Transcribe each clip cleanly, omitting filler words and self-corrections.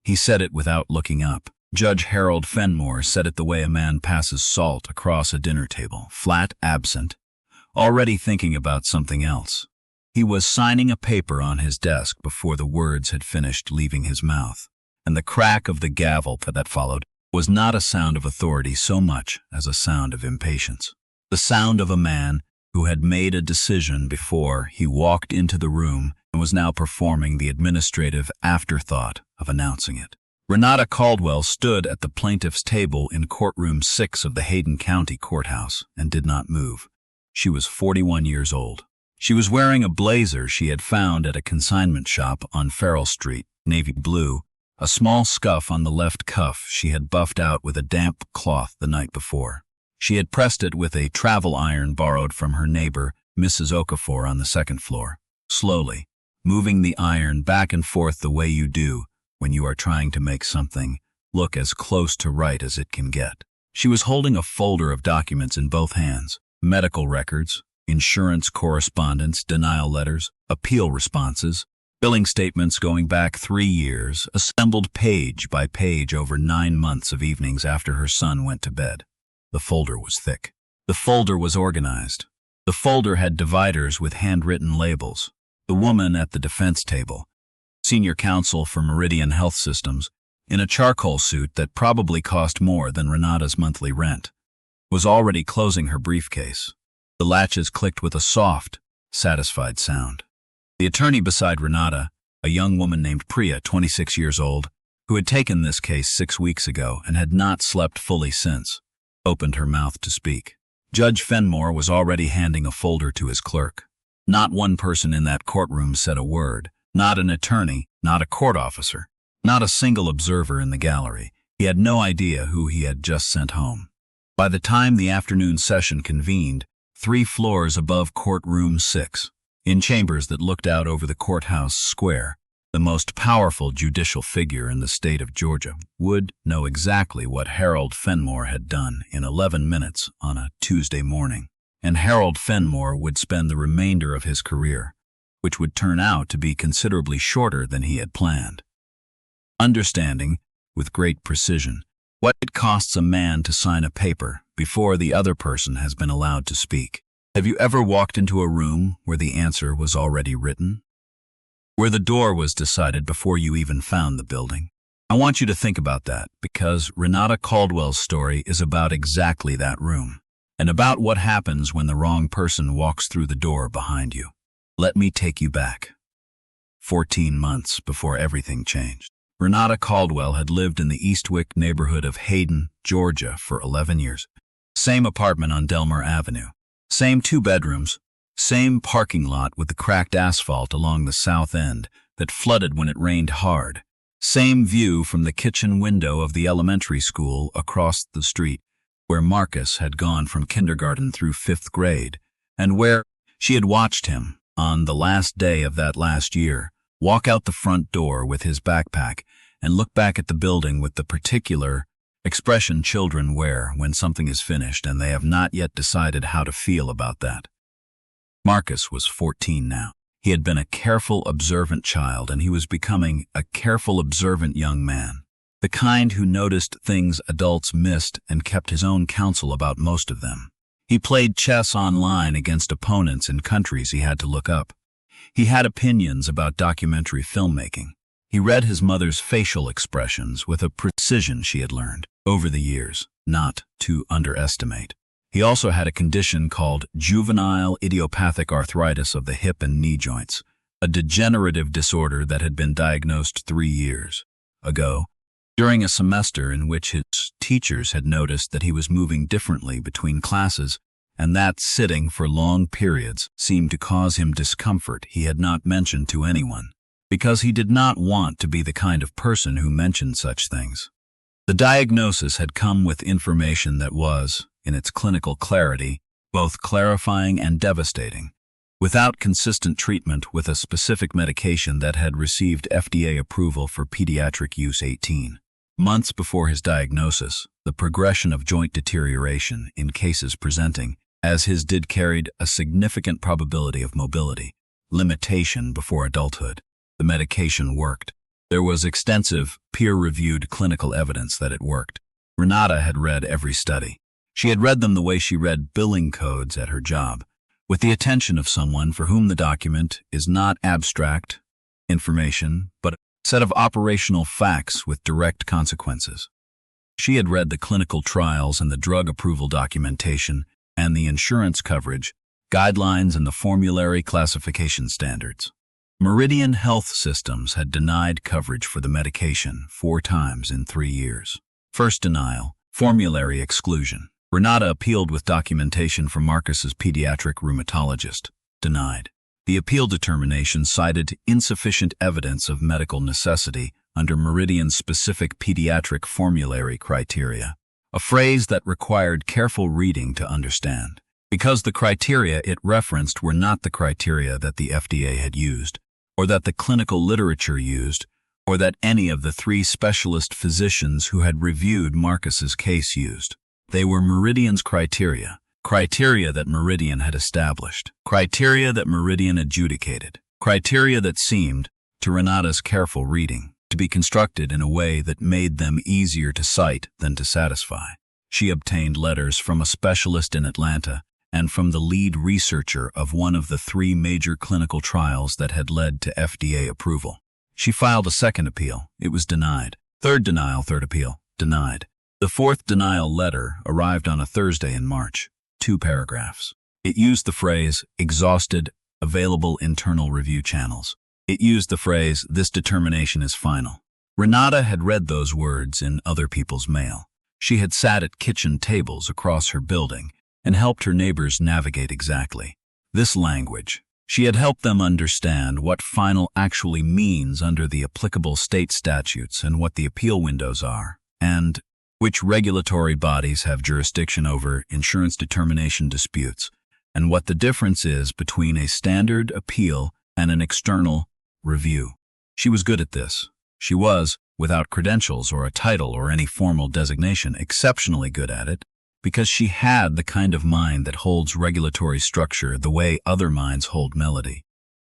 He said it without looking up. Judge Harold Fenmore said it the way a man passes salt across a dinner table, flat, absent, already thinking about something else. He was signing a paper on his desk before the words had finished leaving his mouth, and the crack of the gavel that followed was not a sound of authority so much as a sound of impatience. The sound of a man who had made a decision before he walked into the room and was now performing the administrative afterthought of announcing it. Renata Caldwell stood at the plaintiff's table in courtroom 6 of the Hayden County Courthouse and did not move. She was 41 years old. She was wearing a blazer she had found at a consignment shop on Farrell Street, navy blue, a small scuff on the left cuff she had buffed out with a damp cloth the night before. She had pressed it with a travel iron borrowed from her neighbor, Mrs. Okafor, on the second floor, slowly, moving the iron back and forth the way you do when you are trying to make something look as close to right as it can get. She was holding a folder of documents in both hands, medical records, insurance correspondence, denial letters, appeal responses, billing statements going back 3 years, assembled page by page over 9 months of evenings after her son went to bed. The folder was thick. The folder was organized. The folder had dividers with handwritten labels. The woman at the defense table, senior counsel for Meridian Health Systems, in a charcoal suit that probably cost more than Renata's monthly rent, was already closing her briefcase. The latches clicked with a soft, satisfied sound. The attorney beside Renata, a young woman named Priya, 26 years old, who had taken this case 6 weeks ago and had not slept fully since, opened her mouth to speak. Judge Fenmore was already handing a folder to his clerk. Not one person in that courtroom said a word. Not an attorney, not a court officer, not a single observer in the gallery. He had no idea who he had just sent home. By the time the afternoon session convened, 3 floors above courtroom 6, in chambers that looked out over the courthouse square, the most powerful judicial figure in the state of Georgia would know exactly what Harold Fenmore had done in 11 minutes on a Tuesday morning. And Harold Fenmore would spend the remainder of his career, which would turn out to be considerably shorter than he had planned, understanding, with great precision, what it costs a man to sign a paper before the other person has been allowed to speak. Have you ever walked into a room where the answer was already written? Where the door was decided before you even found the building? I want you to think about that, because Renata Caldwell's story is about exactly that room, and about what happens when the wrong person walks through the door behind you. Let me take you back. 14 months before everything changed. Renata Caldwell had lived in the Eastwick neighborhood of Hayden, Georgia for 11 years. Same apartment on Delmar Avenue. Same 2 bedrooms. Same parking lot with the cracked asphalt along the south end that flooded when it rained hard. Same view from the kitchen window of the elementary school across the street, where Marcus had gone from kindergarten through 5th grade, and where she had watched him, on the last day of that last year, walk out the front door with his backpack and look back at the building with the particular expression children wear when something is finished and they have not yet decided how to feel about that. Marcus was 14 now. He had been a careful, observant child, and he was becoming a careful, observant young man, the kind who noticed things adults missed and kept his own counsel about most of them. He played chess online against opponents in countries he had to look up. He had opinions about documentary filmmaking. He read his mother's facial expressions with a precision she had learned over the years not to underestimate. He also had a condition called juvenile idiopathic arthritis of the hip and knee joints, a degenerative disorder that had been diagnosed 3 years ago, during a semester in which his teachers had noticed that he was moving differently between classes, and that sitting for long periods seemed to cause him discomfort he had not mentioned to anyone, because he did not want to be the kind of person who mentioned such things. The diagnosis had come with information that was, in its clinical clarity, both clarifying and devastating. Without consistent treatment with a specific medication that had received FDA approval for pediatric use 18 months before his diagnosis, the progression of joint deterioration in cases presenting, as his did, carried a significant probability of mobility limitation before adulthood. The medication worked, There was extensive, peer-reviewed clinical evidence that it worked. Renata had read every study. She had read them the way she read billing codes at her job, with the attention of someone for whom the document is not abstract information, but a set of operational facts with direct consequences. She had read the clinical trials and the drug approval documentation and the insurance coverage, guidelines and the formulary classification standards. Meridian Health Systems had denied coverage for the medication 4 times in 3 years. First denial, formulary exclusion. Renata appealed with documentation from Marcus's pediatric rheumatologist. Denied. The appeal determination cited insufficient evidence of medical necessity under Meridian's specific pediatric formulary criteria, a phrase that required careful reading to understand, because the criteria it referenced were not the criteria that the FDA had used, or that the clinical literature used, or that any of the 3 specialist physicians who had reviewed Marcus's case used. They were Meridian's criteria, criteria that Meridian had established, criteria that Meridian adjudicated, criteria that seemed, to Renata's careful reading, to be constructed in a way that made them easier to cite than to satisfy. She obtained letters from a specialist in Atlanta and from the lead researcher of one of the 3 major clinical trials that had led to FDA approval. She filed a second appeal. It was denied. Third denial, third appeal, denied. The 4th denial letter arrived on a Thursday in March. 2 paragraphs. It used the phrase, exhausted, available internal review channels. It used the phrase, this determination is final. Renata had read those words in other people's mail. She had sat at kitchen tables across her building and helped her neighbors navigate exactly this language. She had helped them understand what final actually means under the applicable state statutes and what the appeal windows are, and which regulatory bodies have jurisdiction over insurance determination disputes, and what the difference is between a standard appeal and an external review. She was good at this. She was, without credentials or a title or any formal designation, exceptionally good at it, because she had the kind of mind that holds regulatory structure the way other minds hold melody,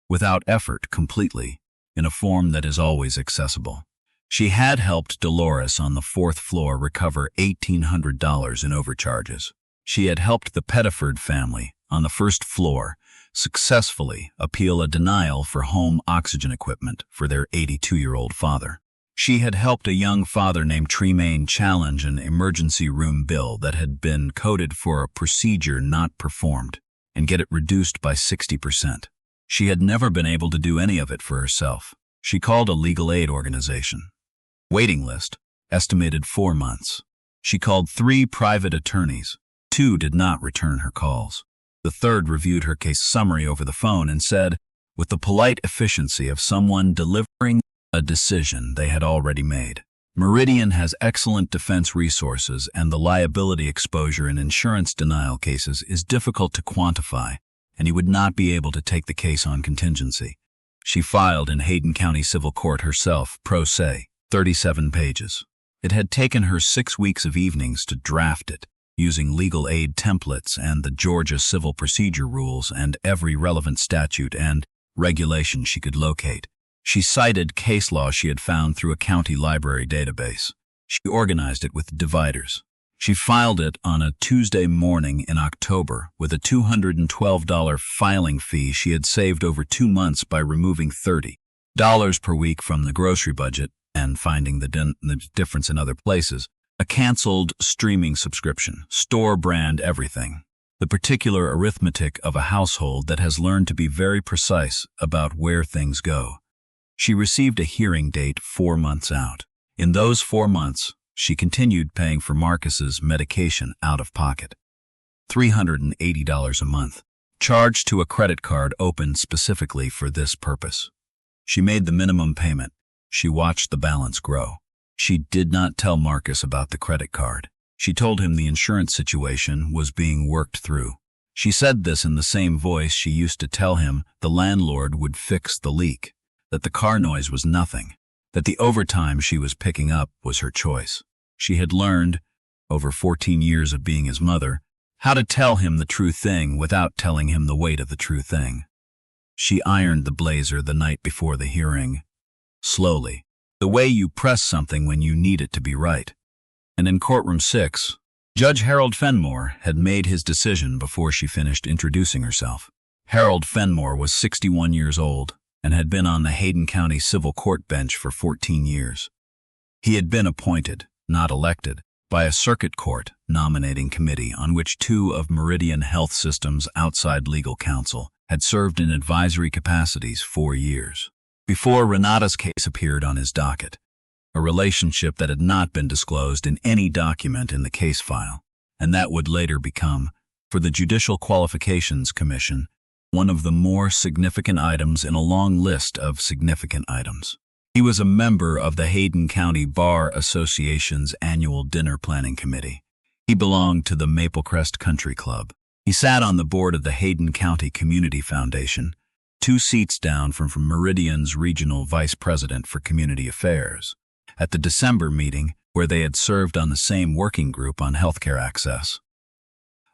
without effort, completely, in a form that is always accessible. She had helped Dolores on the 4th floor recover $1,800 in overcharges. She had helped the Pettiford family on the 1st floor successfully appeal a denial for home oxygen equipment for their 82-year-old father. She had helped a young father named Tremaine challenge an emergency room bill that had been coded for a procedure not performed and get it reduced by 60%. She had never been able to do any of it for herself. She called a legal aid organization. Waiting list, estimated 4 months. She called 3 private attorneys. 2 did not return her calls. The 3rd reviewed her case summary over the phone and said, with the polite efficiency of someone delivering a decision they had already made, Meridian has excellent defense resources and the liability exposure in insurance denial cases is difficult to quantify, and you would not be able to take the case on contingency. She filed in Hayden County Civil Court herself, pro se, 37 pages. It had taken her 6 weeks of evenings to draft it, using legal aid templates and the Georgia Civil Procedure Rules and every relevant statute and regulation she could locate. She cited case law she had found through a county library database. She organized it with dividers. She filed it on a Tuesday morning in October with a $212 filing fee she had saved over 2 months by removing $30 per week from the grocery budget and finding the difference in other places, a canceled streaming subscription, store brand everything, the particular arithmetic of a household that has learned to be very precise about where things go. She received a hearing date 4 months out. In those 4 months, she continued paying for Marcus's medication out of pocket. $380 a month, charged to a credit card opened specifically for this purpose. She made the minimum payment. She watched the balance grow. She did not tell Marcus about the credit card. She told him the insurance situation was being worked through. She said this in the same voice she used to tell him the landlord would fix the leak, that the car noise was nothing, that the overtime she was picking up was her choice. She had learned, over 14 years of being his mother, how to tell him the true thing without telling him the weight of the true thing. She ironed the blazer the night before the hearing. Slowly, the way you press something when you need it to be right. And in courtroom 6, Judge Harold Fenmore had made his decision before she finished introducing herself. Harold Fenmore was 61 years old and had been on the Hayden County Civil Court bench for 14 years. He had been appointed, not elected, by a circuit court nominating committee on which 2 of Meridian Health System's outside legal counsel had served in advisory capacities 4 years. Before Renata's case appeared on his docket, a relationship that had not been disclosed in any document in the case file, and that would later become, for the Judicial Qualifications Commission, one of the more significant items in a long list of significant items. He was a member of the Hayden County Bar Association's annual dinner planning committee. He belonged to the Maplecrest Country Club. He sat on the board of the Hayden County Community Foundation, 2 seats down from Meridian's regional vice president for community affairs, at the December meeting where they had served on the same working group on healthcare access.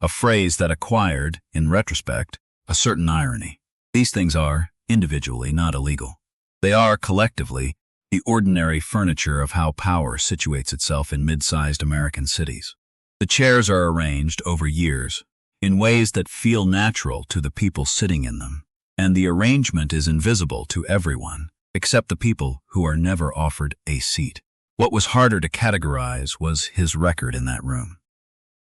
A phrase that acquired, in retrospect, a certain irony. These things are, individually, not illegal. They are, collectively, the ordinary furniture of how power situates itself in mid-sized American cities. The chairs are arranged over years in ways that feel natural to the people sitting in them, and the arrangement is invisible to everyone, except the people who are never offered a seat. What was harder to categorize was his record in that room.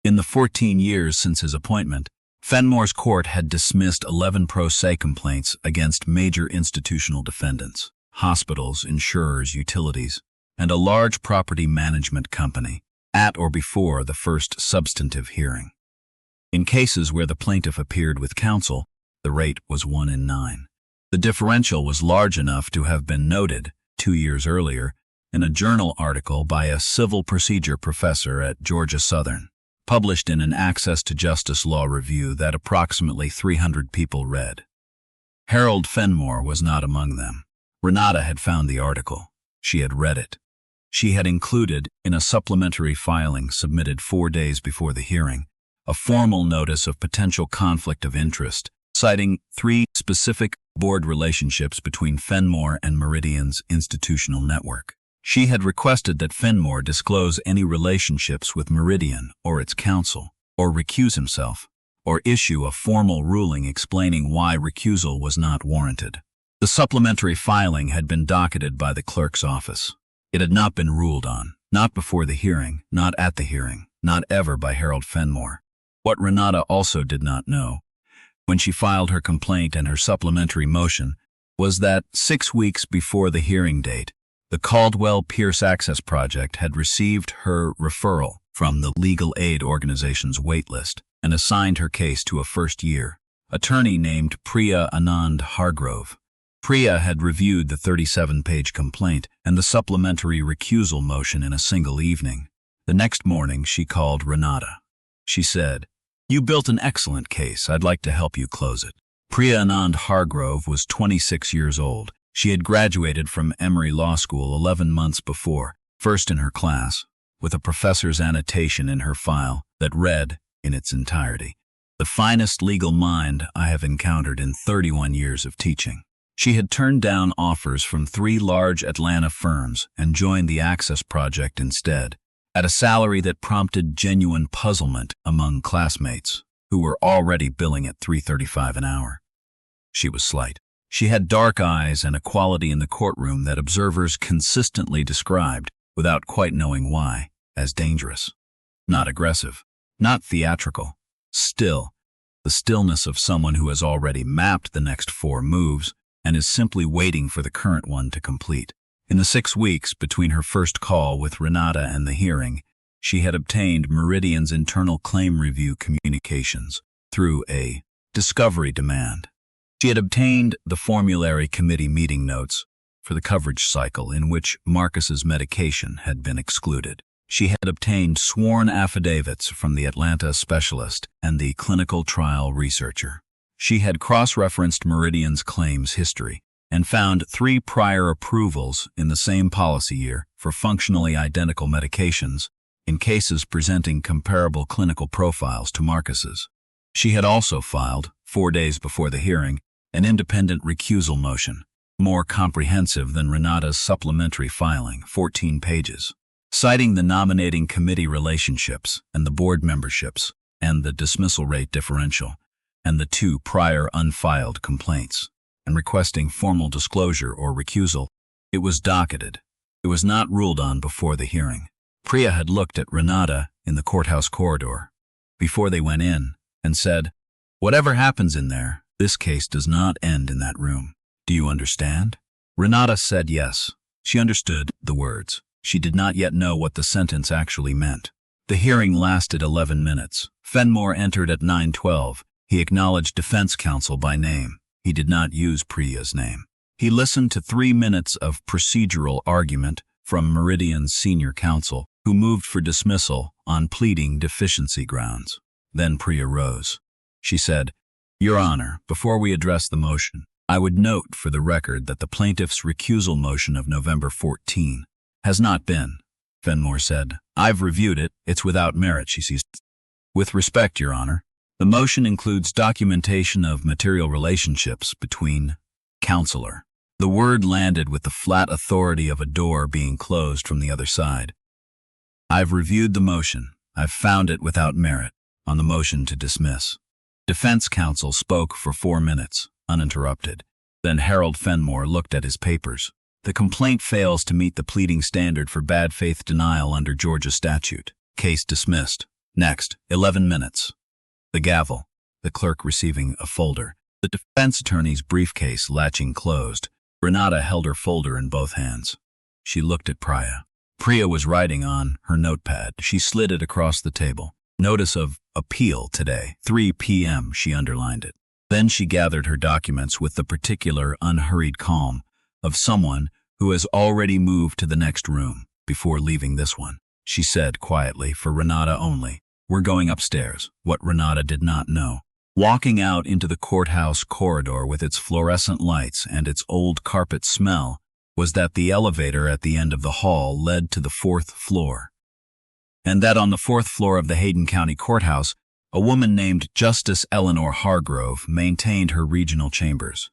In the 14 years since his appointment, Fenmore's court had dismissed 11 pro se complaints against major institutional defendants, hospitals, insurers, utilities, and a large property management company, at or before the first substantive hearing. In cases where the plaintiff appeared with counsel, the rate was 1 in 9. The differential was large enough to have been noted, 2 years earlier, in a journal article by a civil procedure professor at Georgia Southern, published in an Access to Justice Law review that approximately 300 people read. Harold Fenmore was not among them. Renata had found the article. She had read it. She had included, in a supplementary filing submitted 4 days before the hearing, a formal notice of potential conflict of interest, citing 3 specific board relationships between Fenmore and Meridian's institutional network. She had requested that Fenmore disclose any relationships with Meridian or its counsel, or recuse himself, or issue a formal ruling explaining why recusal was not warranted. The supplementary filing had been docketed by the clerk's office. It had not been ruled on, not before the hearing, not at the hearing, not ever by Harold Fenmore. What Renata also did not know, when she filed her complaint and her supplementary motion, was that 6 weeks before the hearing date, the Caldwell-Pierce Access Project had received her referral from the legal aid organization's waitlist and assigned her case to a first-year attorney named Priya Anand Hargrove. Priya had reviewed the 37-page complaint and the supplementary recusal motion in a single evening. The next morning, she called Renata. She said, "You built an excellent case. I'd like to help you close it." Priya Anand Hargrove was 26 years old. She had graduated from Emory Law School 11 months before, first in her class, with a professor's annotation in her file that read, in its entirety, "The finest legal mind I have encountered in 31 years of teaching." She had turned down offers from 3 large Atlanta firms and joined the Access Project instead, at a salary that prompted genuine puzzlement among classmates, who were already billing at $3.35 an hour. She was slight. She had dark eyes and a quality in the courtroom that observers consistently described, without quite knowing why, as dangerous. Not aggressive, not theatrical. Still, the stillness of someone who has already mapped the next 4 moves and is simply waiting for the current one to complete. In the 6 weeks between her first call with Renata and the hearing, she had obtained Meridian's internal claim review communications through a discovery demand. She had obtained the formulary committee meeting notes for the coverage cycle in which Marcus's medication had been excluded. She had obtained sworn affidavits from the Atlanta specialist and the clinical trial researcher. She had cross-referenced Meridian's claims history and found 3 prior approvals in the same policy year for functionally identical medications in cases presenting comparable clinical profiles to Marcus's. She had also filed, 4 days before the hearing, an independent recusal motion. more comprehensive than Renata's supplementary filing, 14 pages, citing the nominating committee relationships and the board memberships and the dismissal rate differential and the 2 prior unfiled complaints, and requesting formal disclosure or recusal. It was docketed. It was not ruled on before the hearing. Priya had looked at Renata in the courthouse corridor before they went in and said, "Whatever happens in there, this case does not end in that room. Do you understand?" Renata said yes. She understood the words. She did not yet know what the sentence actually meant. The hearing lasted 11 minutes. Fenmore entered at 9:12. He acknowledged defense counsel by name. He did not use Priya's name. He listened to 3 minutes of procedural argument from Meridian's senior counsel, who moved for dismissal on pleading deficiency grounds. Then Priya rose. She said, "Your Honor, before we address the motion, I would note for the record that the plaintiff's recusal motion of November 14 has not been." Fenmore said, "I've reviewed it. It's without merit," she said. "With respect, Your Honor, the motion includes documentation of material relationships between counselor." The word landed with the flat authority of a door being closed from the other side. "I've reviewed the motion. I've found it without merit," on the motion to dismiss. Defense counsel spoke for 4 minutes, uninterrupted. Then Harold Fenmore looked at his papers. "The complaint fails to meet the pleading standard for bad faith denial under Georgia statute. Case dismissed." Next, 11 minutes. The gavel, the clerk receiving a folder, the defense attorney's briefcase latching closed. Renata held her folder in both hands. She looked at Priya. Priya was writing on her notepad. She slid it across the table. "Notice of appeal today, 3 p.m., she underlined it. Then she gathered her documents with the particular unhurried calm of someone who has already moved to the next room before leaving this one. She said quietly, for Renata only, "We're going upstairs," what Renata did not know. Walking out into the courthouse corridor with its fluorescent lights and its old carpet smell was that the elevator at the end of the hall led to the 4th floor, and that on the 4th floor of the Hayden County Courthouse, a woman named Justice Eleanor Hargrove maintained her regional chambers.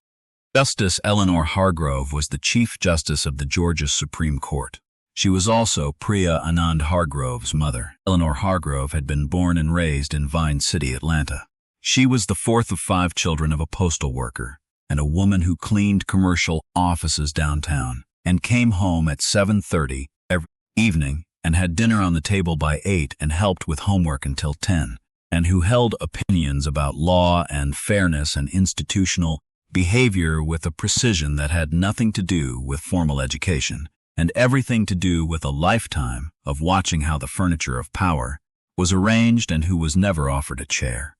Justice Eleanor Hargrove was the Chief Justice of the Georgia Supreme Court. She was also Priya Anand Hargrove's mother. Eleanor Hargrove had been born and raised in Vine City, Atlanta. She was the 4th of 5 children of a postal worker and a woman who cleaned commercial offices downtown and came home at 7:30 every evening and had dinner on the table by 8 and helped with homework until 10, and who held opinions about law and fairness and institutional behavior with a precision that had nothing to do with formal education and everything to do with a lifetime of watching how the furniture of power was arranged and who was never offered a chair.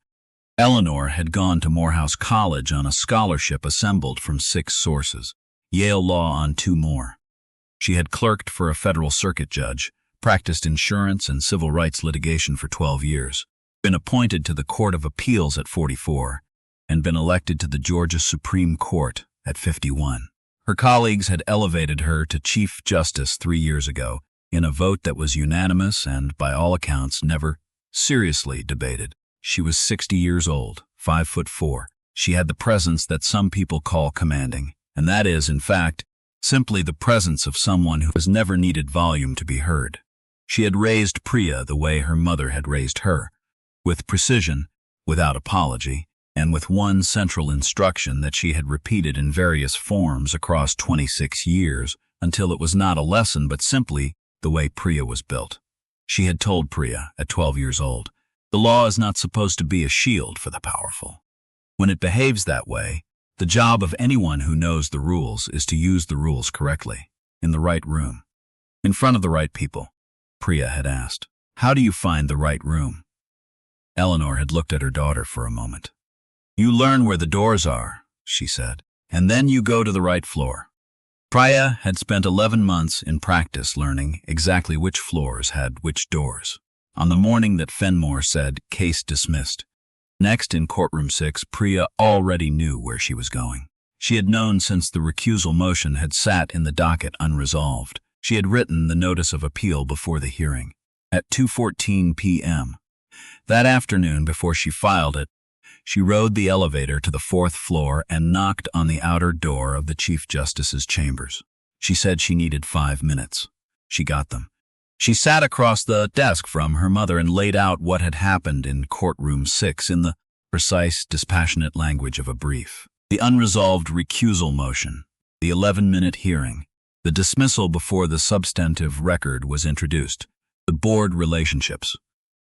Eleanor had gone to Morehouse College on a scholarship assembled from 6 sources, Yale Law on 2 more. She had clerked for a federal circuit judge, practiced insurance and civil rights litigation for 12 years, been appointed to the Court of Appeals at 44, and been elected to the Georgia Supreme Court at 51. Her colleagues had elevated her to Chief Justice 3 years ago in a vote that was unanimous and, by all accounts, never seriously debated. She was 60 years old, 5'4". She had the presence that some people call commanding, and that is, in fact, simply the presence of someone who has never needed volume to be heard. She had raised Priya the way her mother had raised her, with precision, without apology, and with one central instruction that she had repeated in various forms across 26 years until it was not a lesson but simply the way Priya was built. She had told Priya at 12 years old, "The law is not supposed to be a shield for the powerful. When it behaves that way, the job of anyone who knows the rules is to use the rules correctly, in the right room, in front of the right people." Priya had asked, "How do you find the right room?" Eleanor had looked at her daughter for a moment. "You learn where the doors are," she said, "and then you go to the right floor." Priya had spent 11 months in practice learning exactly which floors had which doors. On the morning that Fenmore said, "Case dismissed," next in courtroom 6, Priya already knew where she was going. She had known since the recusal motion had sat in the docket unresolved. She had written the notice of appeal before the hearing. At 2:14 p.m. that afternoon, before she filed it, She rode the elevator to the 4th floor and knocked on the outer door of the Chief Justice's chambers. She said she needed 5 minutes. She got them. She sat across the desk from her mother and laid out what had happened in courtroom 6 in the precise, dispassionate language of a brief. The unresolved recusal motion, the 11-minute hearing, the dismissal before the substantive record was introduced, the board relationships,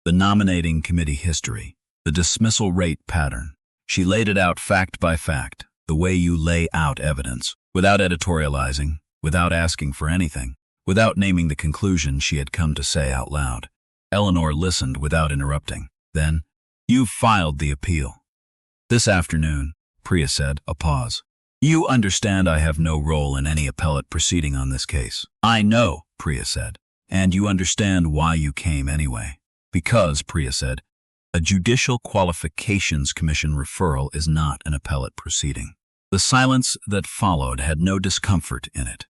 the nominating committee history, the dismissal rate pattern. She laid it out fact by fact, the way you lay out evidence, without editorializing, without asking for anything, without naming the conclusion she had come to say out loud. Eleanor listened without interrupting. Then, "You've filed the appeal." "This afternoon," Priya said, a pause. "You understand I have no role in any appellate proceeding on this case." "I know," Priya said. "And you understand why you came anyway." "Because," Priya said, "a Judicial Qualifications Commission referral is not an appellate proceeding." The silence that followed had no discomfort in it.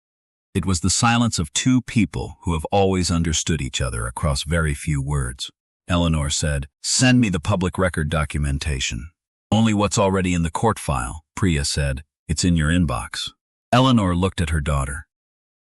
It was the silence of two people who have always understood each other across very few words. Eleanor said, "Send me the public record documentation." "Only what's already in the court file," Priya said. "It's in your inbox." Eleanor looked at her daughter.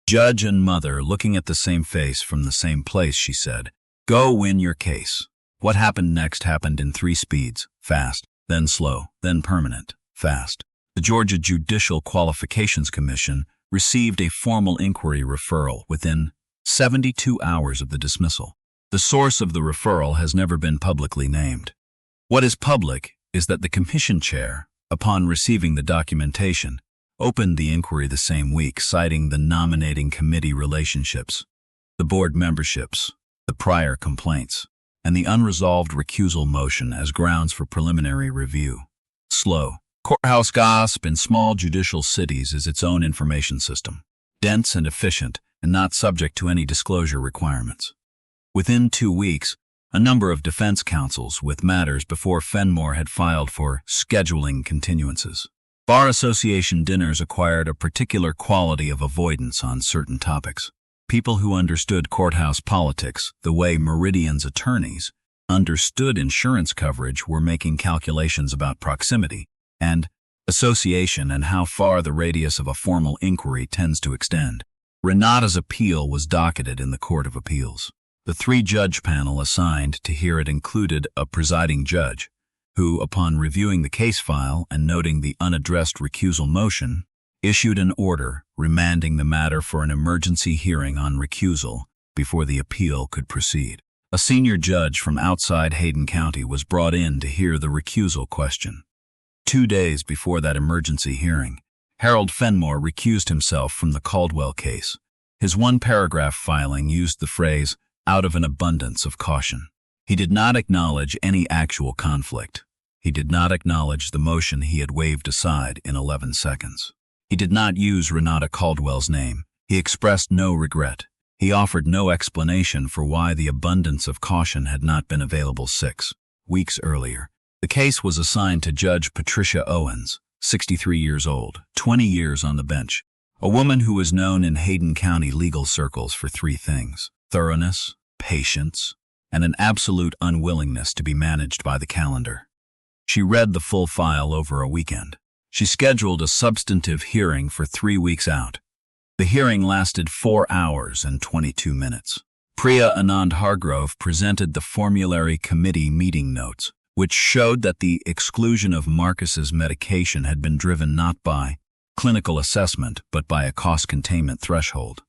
Judge and mother looking at the same face from the same place, she said, "Go win your case." What happened next happened in 3 speeds, fast, then slow, then permanent, fast. The Georgia Judicial Qualifications Commission received a formal inquiry referral within 72 hours of the dismissal. The source of the referral has never been publicly named. What is public is that the commission chair, upon receiving the documentation, opened the inquiry the same week, citing the nominating committee relationships, the board memberships, the prior complaints, and the unresolved recusal motion as grounds for preliminary review. Slow. Courthouse gossip in small judicial cities is its own information system, dense and efficient, and not subject to any disclosure requirements. Within 2 weeks, a number of defense counsels with matters before Fenmore had filed for scheduling continuances. Bar association dinners acquired a particular quality of avoidance on certain topics. People who understood courthouse politics the way Meridian's attorneys understood insurance coverage were making calculations about proximity and association and how far the radius of a formal inquiry tends to extend. Renata's appeal was docketed in the Court of Appeals. The 3-judge panel assigned to hear it included a presiding judge, who, upon reviewing the case file and noting the unaddressed recusal motion, issued an order remanding the matter for an emergency hearing on recusal before the appeal could proceed. A senior judge from outside Hayden County was brought in to hear the recusal question. 2 days before that emergency hearing, Harold Fenmore recused himself from the Caldwell case. His 1-paragraph filing used the phrase, "out of an abundance of caution." He did not acknowledge any actual conflict. He did not acknowledge the motion he had waved aside in 11 seconds. He did not use Renata Caldwell's name. He expressed no regret. He offered no explanation for why the abundance of caution had not been available 6 weeks earlier. The case was assigned to Judge Patricia Owens, 63 years old, 20 years on the bench, a woman who was known in Hayden County legal circles for 3 things: thoroughness, patience, and an absolute unwillingness to be managed by the calendar. She read the full file over a weekend. She scheduled a substantive hearing for 3 weeks out. The hearing lasted 4 hours and 22 minutes. Priya Anand Hargrove presented the formulary committee meeting notes, which showed that the exclusion of Marcus's medication had been driven not by clinical assessment but by a cost containment threshold.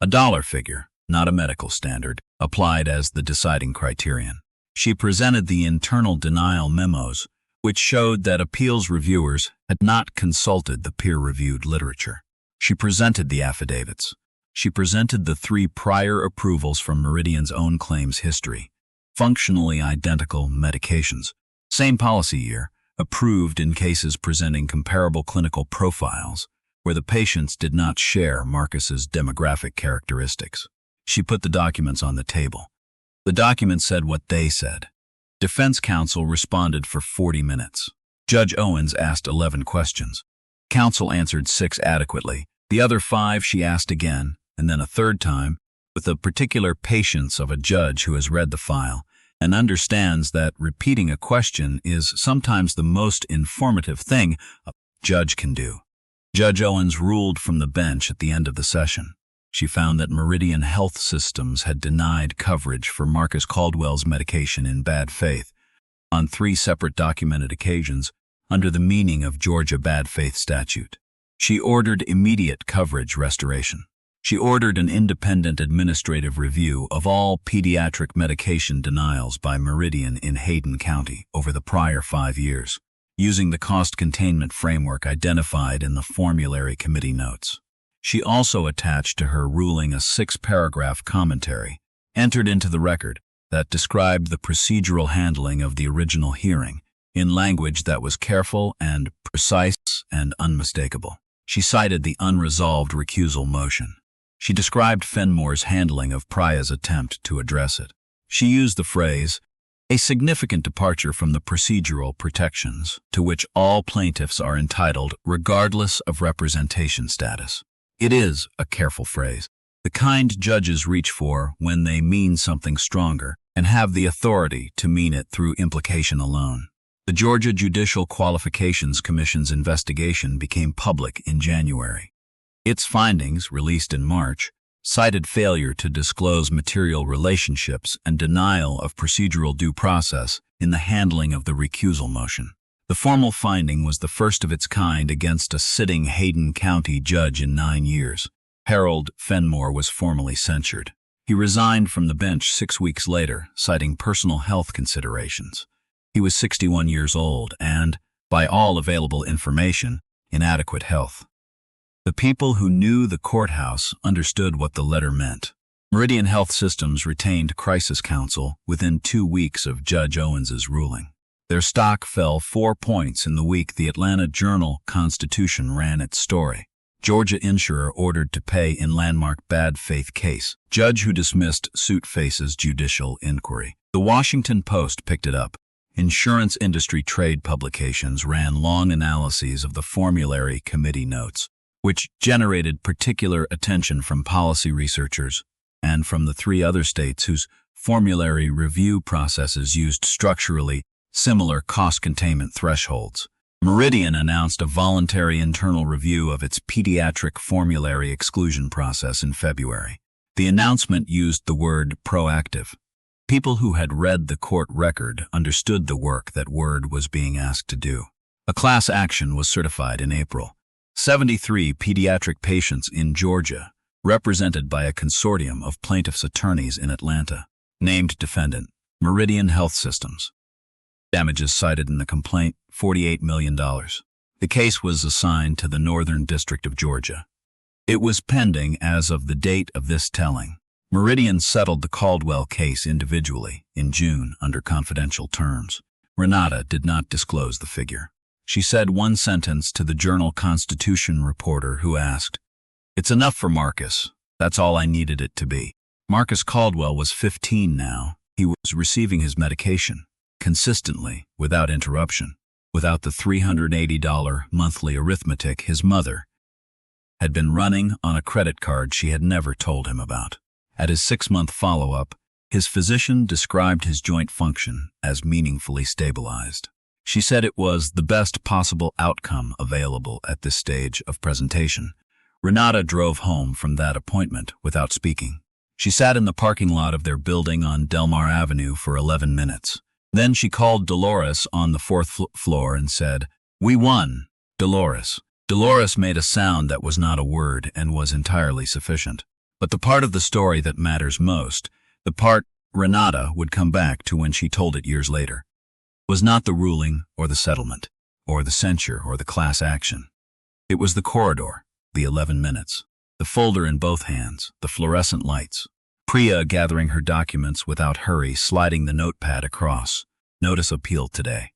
A dollar figure, not a medical standard, applied as the deciding criterion. She presented the internal denial memos, which showed that appeals reviewers had not consulted the peer-reviewed literature. She presented the affidavits. She presented the 3 prior approvals from Meridian's own claims history. Functionally identical medications, same policy year, approved in cases presenting comparable clinical profiles where the patients did not share Marcus's demographic characteristics. She put the documents on the table. The documents said what they said. Defense counsel responded for 40 minutes. Judge Owens asked 11 questions. Counsel answered 6 adequately. The other 5 she asked again, and then a third time, with the particular patience of a judge who has read the file and understands that repeating a question is sometimes the most informative thing a judge can do. Judge Owens ruled from the bench at the end of the session. She found that Meridian Health Systems had denied coverage for Marcus Caldwell's medication in bad faith on 3 separate documented occasions under the meaning of Georgia bad faith statute. She ordered immediate coverage restoration. She ordered an independent administrative review of all pediatric medication denials by Meridian in Hayden County over the prior 5 years, using the cost containment framework identified in the formulary committee notes. She also attached to her ruling a 6-paragraph commentary, entered into the record, that described the procedural handling of the original hearing in language that was careful and precise and unmistakable. She cited the unresolved recusal motion. She described Fenmore's handling of Priya's attempt to address it. She used the phrase, "a significant departure from the procedural protections to which all plaintiffs are entitled regardless of representation status." It is a careful phrase, the kind judges reach for when they mean something stronger and have the authority to mean it through implication alone. The Georgia Judicial Qualifications Commission's investigation became public in January. Its findings, released in March, cited failure to disclose material relationships and denial of procedural due process in the handling of the recusal motion. The formal finding was the first of its kind against a sitting Hayden County judge in 9 years. Harold Fenmore was formally censured. He resigned from the bench 6 weeks later, citing personal health considerations. He was 61 years old and, by all available information, in adequate health. The people who knew the courthouse understood what the letter meant. Meridian Health Systems retained crisis counsel within 2 weeks of Judge Owens's ruling. Their stock fell 4 points in the week the Atlanta Journal-Constitution ran its story. Georgia insurer ordered to pay in landmark bad faith case. Judge who dismissed suit faces judicial inquiry. The Washington Post picked it up. Insurance industry trade publications ran long analyses of the formulary committee notes, which generated particular attention from policy researchers and from the 3 other states whose formulary review processes used structurally similar cost containment thresholds. Meridian announced a voluntary internal review of its pediatric formulary exclusion process in February. The announcement used the word proactive. People who had read the court record understood the work that Word was being asked to do. A class action was certified in April. 73 pediatric patients in Georgia, represented by a consortium of plaintiffs' attorneys in Atlanta, named defendant, Meridian Health Systems. Damages cited in the complaint, $48 million. The case was assigned to the Northern District of Georgia. It was pending as of the date of this telling. Meridian settled the Caldwell case individually in June under confidential terms. Renata did not disclose the figure. She said one sentence to the Journal-Constitution reporter who asked, "It's enough for Marcus. That's all I needed it to be." Marcus Caldwell was 15 now. He was receiving his medication consistently, without interruption, without the $380 monthly arithmetic his mother had been running on a credit card she had never told him about. At his 6-month follow-up, his physician described his joint function as meaningfully stabilized. She said it was the best possible outcome available at this stage of presentation. Renata drove home from that appointment without speaking. She sat in the parking lot of their building on Delmar Avenue for 11 minutes. Then she called Dolores on the 4th floor and said, "We won, Dolores." Dolores made a sound that was not a word and was entirely sufficient. But the part of the story that matters most, the part Renata would come back to when she told it years later, was not the ruling or the settlement, or the censure or the class action. It was the corridor, the 11 minutes, the folder in both hands, the fluorescent lights, Priya gathering her documents without hurry, sliding the notepad across. Notice appeal today.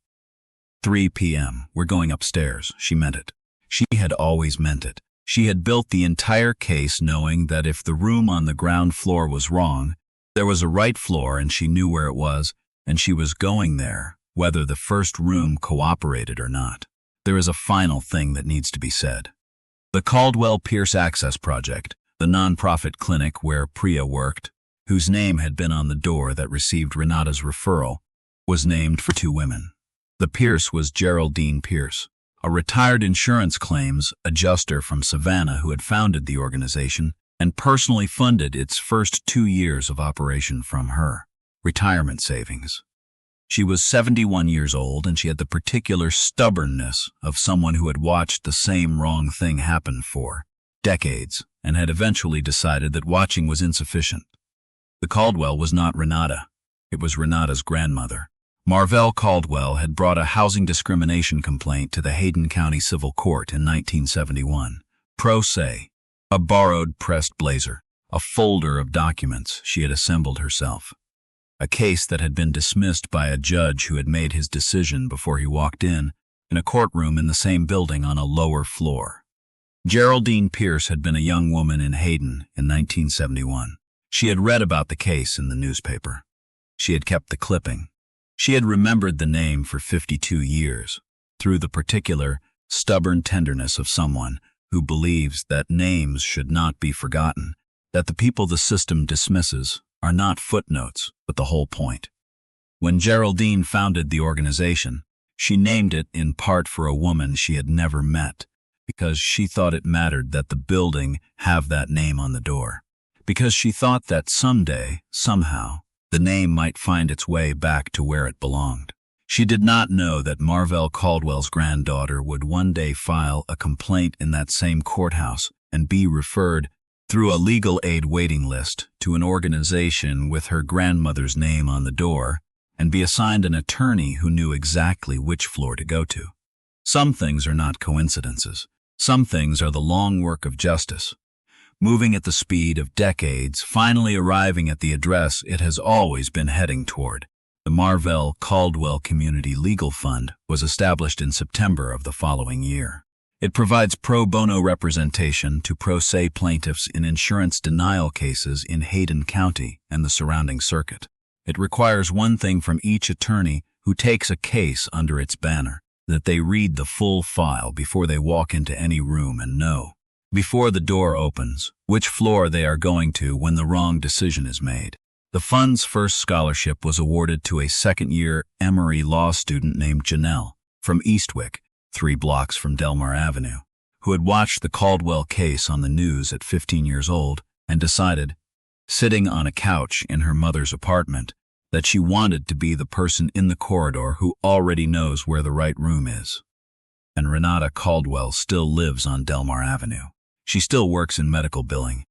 3 p.m. We're going upstairs. She meant it. She had always meant it. She had built the entire case knowing that if the room on the ground floor was wrong, there was a right floor and she knew where it was, and she was going there, whether the first room cooperated or not. There is a final thing that needs to be said. The Caldwell Pierce Access Project, the nonprofit clinic where Priya worked, whose name had been on the door that received Renata's referral, was named for two women. The Pierce was Geraldine Pierce, a retired insurance claims adjuster from Savannah who had founded the organization and personally funded its first 2 years of operation from her retirement savings. She was 71 years old, and she had the particular stubbornness of someone who had watched the same wrong thing happen for decades and had eventually decided that watching was insufficient. The Caldwell was not Renata. It was Renata's grandmother. Marvell Caldwell had brought a housing discrimination complaint to the Hayden County Civil Court in 1971. Pro se, a borrowed pressed blazer, a folder of documents she had assembled herself. A case that had been dismissed by a judge who had made his decision before he walked in a courtroom in the same building on a lower floor. Geraldine Pierce had been a young woman in Hayden in 1971. She had read about the case in the newspaper. She had kept the clipping. She had remembered the name for 52 years, through the particular, stubborn tenderness of someone who believes that names should not be forgotten, that the people the system dismisses are not footnotes, but the whole point. When Geraldine founded the organization, she named it in part for a woman she had never met, because she thought it mattered that the building have that name on the door, because she thought that someday, somehow, the name might find its way back to where it belonged. She did not know that Marvell Caldwell's granddaughter would one day file a complaint in that same courthouse and be referred through a legal aid waiting list to an organization with her grandmother's name on the door and be assigned an attorney who knew exactly which floor to go to. Some things are not coincidences. Some things are the long work of justice, moving at the speed of decades, finally arriving at the address it has always been heading toward. The Marvell Caldwell Community Legal Fund was established in September of the following year. It provides pro bono representation to pro se plaintiffs in insurance denial cases in Hayden County and the surrounding circuit. It requires one thing from each attorney who takes a case under its banner, that they read the full file before they walk into any room and know, before the door opens, which floor they are going to when the wrong decision is made. The fund's first scholarship was awarded to a second-year Emory law student named Janelle from Eastwick, 3 blocks from Delmar Avenue, who had watched the Caldwell case on the news at 15 years old and decided, sitting on a couch in her mother's apartment, that she wanted to be the person in the corridor who already knows where the right room is. And Renata Caldwell still lives on Delmar Avenue. She still works in medical billing.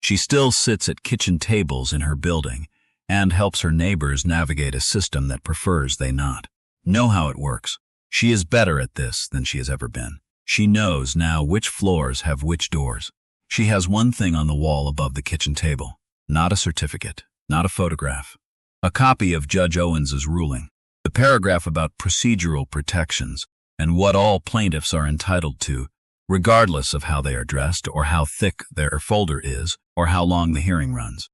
She still sits at kitchen tables in her building and helps her neighbors navigate a system that prefers they not know how it works. She is better at this than she has ever been. She knows now which floors have which doors. She has one thing on the wall above the kitchen table, not a certificate, not a photograph, a copy of Judge Owens's ruling, the paragraph about procedural protections and what all plaintiffs are entitled to, regardless of how they are dressed or how thick their folder is or how long the hearing runs.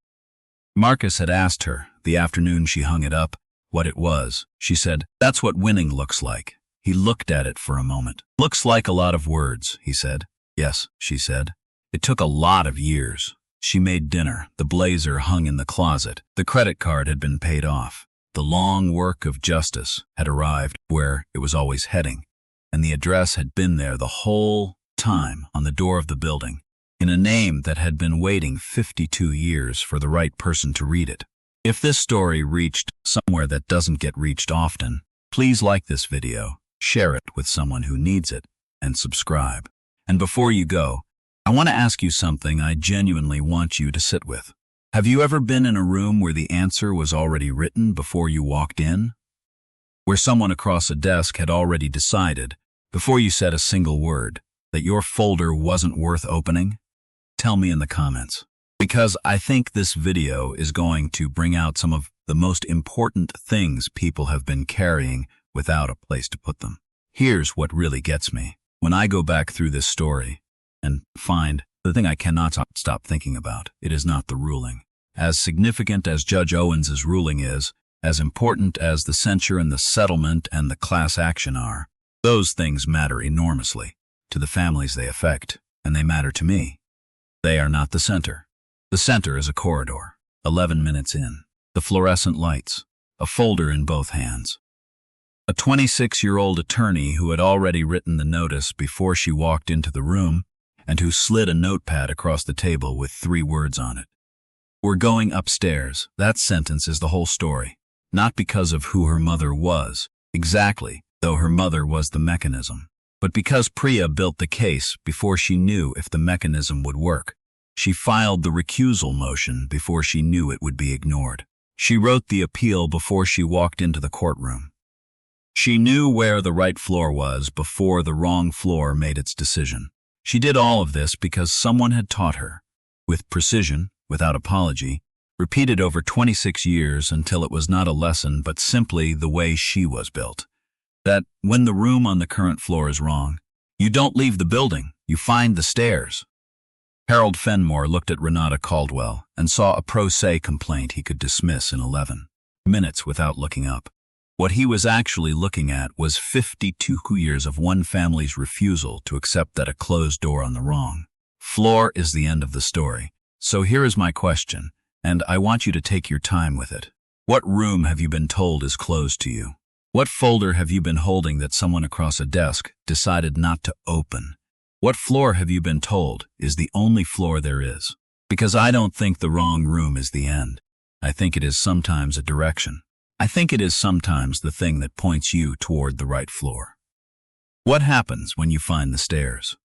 Marcus had asked her, the afternoon she hung it up, what it was. She said, "That's what winning looks like." He looked at it for a moment. "Looks like a lot of words," he said. "Yes," she said. "It took a lot of years." She made dinner. The blazer hung in the closet. The credit card had been paid off. The long work of justice had arrived where it was always heading, and the address had been there the whole time on the door of the building, in a name that had been waiting 52 years for the right person to read it. If this story reached somewhere that doesn't get reached often, please like this video, share it with someone who needs it, and subscribe. And before you go, I want to ask you something I genuinely want you to sit with. Have you ever been in a room where the answer was already written before you walked in? Where someone across a desk had already decided, before you said a single word, that your folder wasn't worth opening? Tell me in the comments, because I think this video is going to bring out some of the most important things people have been carrying without a place to put them. Here's what really gets me. When I go back through this story and find the thing I cannot stop thinking about, it is not the ruling. As significant as Judge Owens's ruling is, as important as the censure and the settlement and the class action are, those things matter enormously to the families they affect, and they matter to me. They are not the center. The center is a corridor, 11 minutes in. The fluorescent lights. A folder in both hands. A 26-year-old attorney who had already written the notice before she walked into the room and who slid a notepad across the table with 3 words on it. We're going upstairs. That sentence is the whole story. Not because of who her mother was, exactly, though her mother was the mechanism, but because Priya built the case before she knew if the mechanism would work. She filed the recusal motion before she knew it would be ignored. She wrote the appeal before she walked into the courtroom. She knew where the right floor was before the wrong floor made its decision. She did all of this because someone had taught her, with precision, without apology, repeated over 26 years until it was not a lesson but simply the way she was built. That when the room on the current floor is wrong, you don't leave the building, you find the stairs. Harold Fenmore looked at Renata Caldwell and saw a pro se complaint he could dismiss in 11 minutes without looking up. What he was actually looking at was 52 years of one family's refusal to accept that a closed door on the wrong floor is the end of the story. So here is my question, and I want you to take your time with it. What room have you been told is closed to you? What folder have you been holding that someone across a desk decided not to open? What floor have you been told is the only floor there is? Because I don't think the wrong room is the end. I think it is sometimes a direction. I think it is sometimes the thing that points you toward the right floor. What happens when you find the stairs?